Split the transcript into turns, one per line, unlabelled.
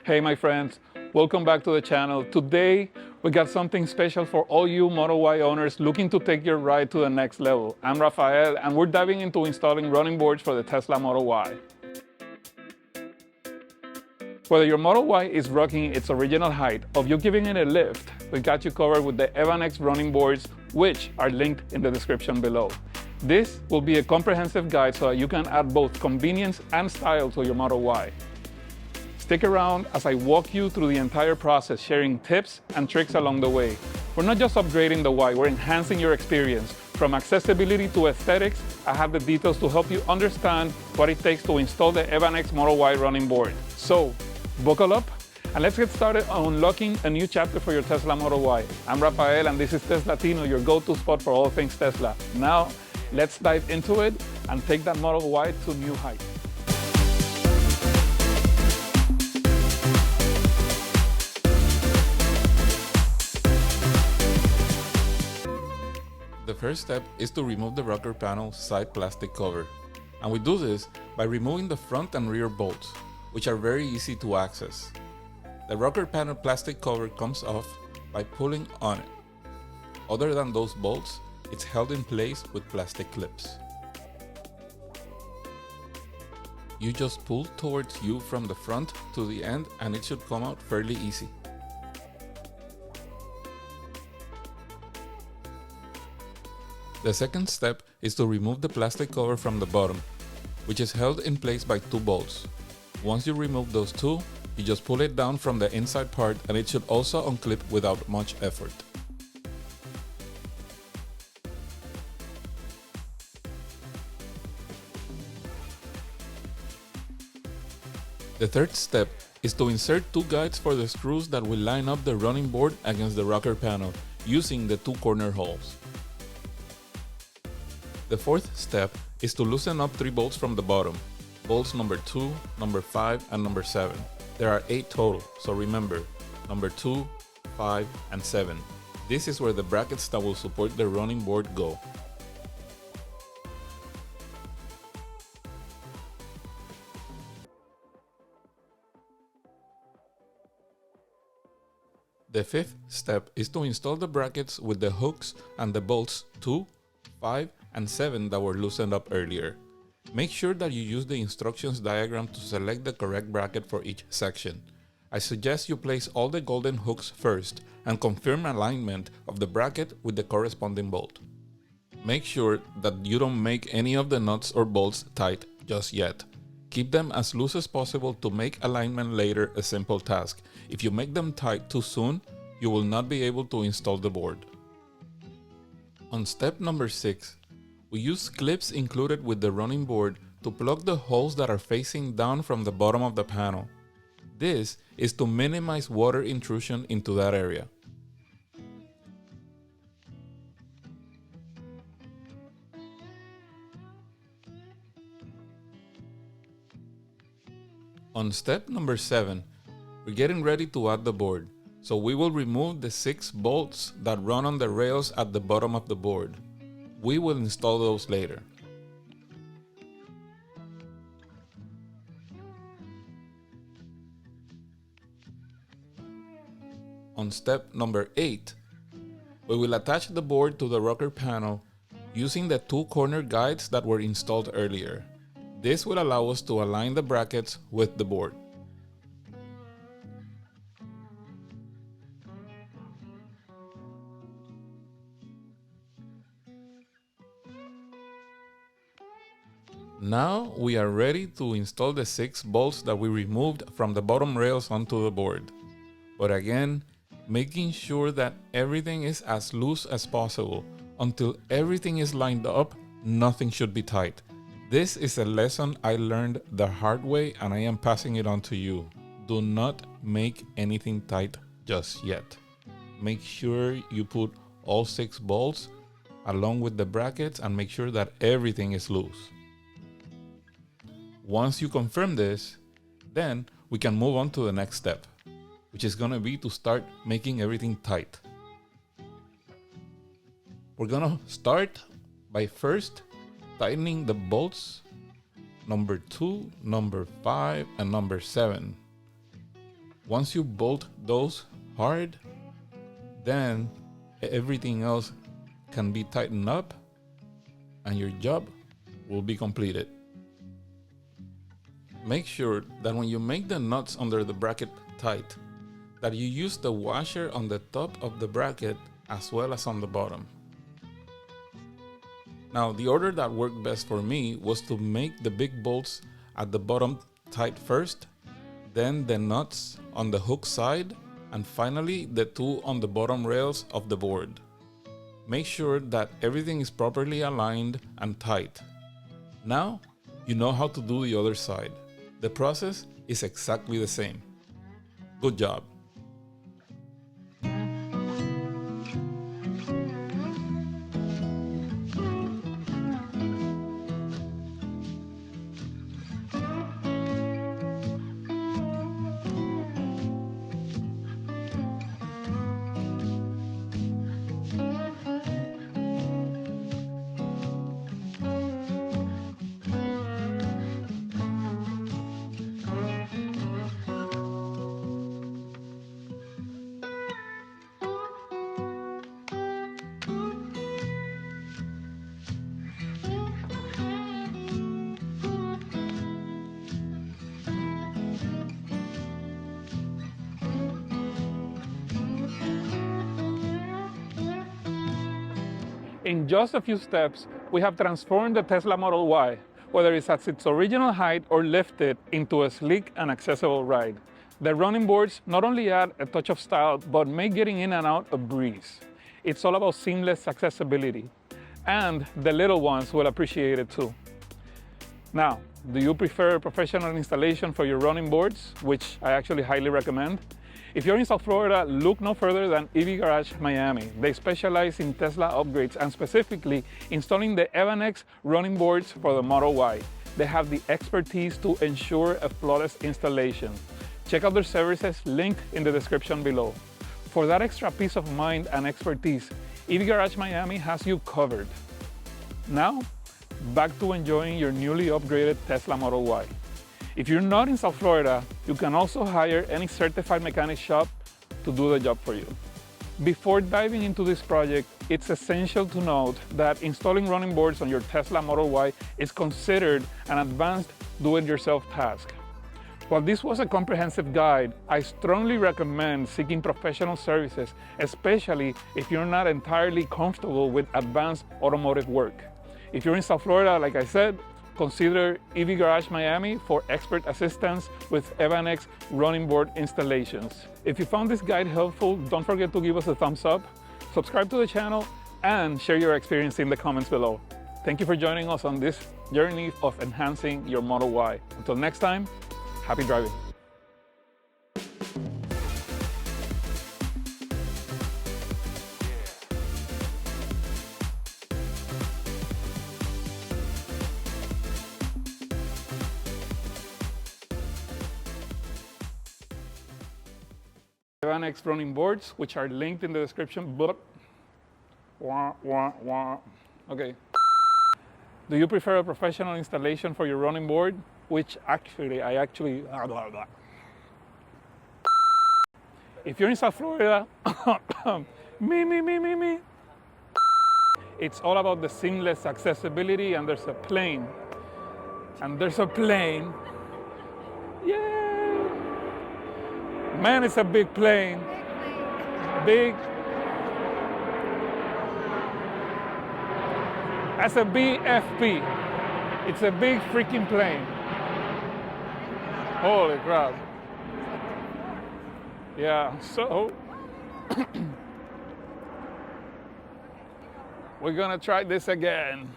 Hey my friends, welcome back to the channel. Today we got something special for all you Model Y owners looking to take your ride to the next level. I'm Rafael and we're diving into installing running boards for the Tesla Model Y. Whether your Model Y is rocking its original height or you're giving it a lift, we got you covered with the EVAnnex running boards, which are linked in the description below. This will be a comprehensive guide so that you can add both convenience and style to your Model Y. Stick around as I walk you through the entire process, sharing tips and tricks along the way. We're not just upgrading the Y, we're enhancing your experience. From accessibility to aesthetics, I have the details to help you understand what it takes to install the EVAnnex Model Y running board. So, buckle up and let's get started on unlocking a new chapter for your Tesla Model Y. I'm Rafael and this is Teslatino, your go-to spot for all things Tesla. Now, let's dive into it and take that Model Y to new heights.
The first step is to remove the rocker panel side plastic cover, and we do this by removing the front and rear bolts, which are very easy to access. The rocker panel plastic cover comes off by pulling on it. Other than those bolts, it's held in place with plastic clips. You just pull towards you from the front to the end and it should come out fairly easy. The second step is to remove the plastic cover from the bottom, which is held in place by two bolts. Once you remove those two, you just pull it down from the inside part and it should also unclip without much effort. The third step is to insert two guides for the screws that will line up the running board against the rocker panel using the two corner holes. The fourth step is to loosen up three bolts from the bottom, bolts number 2, number 5, and number 7. There are 8 total, so remember, number 2, 5, and 7. This is where the brackets that will support the running board go. The fifth step is to install the brackets with the hooks and the bolts 2, 5, and 7 that were loosened up earlier. Make sure that you use the instructions diagram to select the correct bracket for each section. I suggest you place all the golden hooks first and confirm alignment of the bracket with the corresponding bolt. Make sure that you don't make any of the nuts or bolts tight just yet. Keep them as loose as possible to make alignment later a simple task. If you make them tight too soon, you will not be able to install the board. On step number 6, we use clips included with the running board to plug the holes that are facing down from the bottom of the panel. This is to minimize water intrusion into that area. On step number 7, we're getting ready to add the board, so we will remove the 6 bolts that run on the rails at the bottom of the board. We will install those later. On step number 8, we will attach the board to the rocker panel using the two corner guides that were installed earlier. This will allow us to align the brackets with the board. Now we are ready to install the 6 bolts that we removed from the bottom rails onto the board. But again, making sure that everything is as loose as possible. Until everything is lined up, nothing should be tight. This is a lesson I learned the hard way and I am passing it on to you. Do not make anything tight just yet. Make sure you put all 6 bolts along with the brackets and make sure that everything is loose. Once you confirm this, then we can move on to the next step, which is going to be to start making everything tight. We're going to start by first tightening the bolts number 2, number 5, and number 7. Once you bolt those hard, then everything else can be tightened up and your job will be completed. Make sure that when you make the nuts under the bracket tight, that you use the washer on the top of the bracket as well as on the bottom. Now, the order that worked best for me was to make the big bolts at the bottom tight first, then the nuts on the hook side, and finally the two on the bottom rails of the board. Make sure that everything is properly aligned and tight. Now, you know how to do the other side. The process is exactly the same. Good job.
In just a few steps, we have transformed the Tesla Model Y, whether it's at its original height or lifted, into a sleek and accessible ride. The running boards not only add a touch of style, but make getting in and out a breeze. It's all about seamless accessibility, and the little ones will appreciate it too. Now, do you prefer a professional installation for your running boards, which I actually highly recommend? If you're in South Florida, look no further than EVGarage Miami. They specialize in Tesla upgrades and specifically installing the EVAnnex running boards for the Model Y. They have the expertise to ensure a flawless installation. Check out their services linked in the description below. For that extra peace of mind and expertise, EVGarage Miami has you covered. Now, back to enjoying your newly upgraded Tesla Model Y. If you're not in South Florida, you can also hire any certified mechanic shop to do the job for you. Before diving into this project, it's essential to note that installing running boards on your Tesla Model Y is considered an advanced do-it-yourself task. While this was a comprehensive guide, I strongly recommend seeking professional services, especially if you're not entirely comfortable with advanced automotive work. If you're in South Florida, like I said, consider EVGarage Miami for expert assistance with EVAnnex running board installations. If you found this guide helpful, don't forget to give us a thumbs up, subscribe to the channel, and share your experience in the comments below. Thank you for joining us on this journey of enhancing your Model Y. Until next time, happy driving. EVAnnex running boards, which are linked in the description. Okay. Do you prefer a professional installation for your running board? Which actually, If you're in South Florida, me. It's all about the seamless accessibility, and there's a plane. Yay! Man, it's a big plane. Big. That's a BFP. It's a big freaking plane. Holy crap. Yeah, so we're gonna try this again.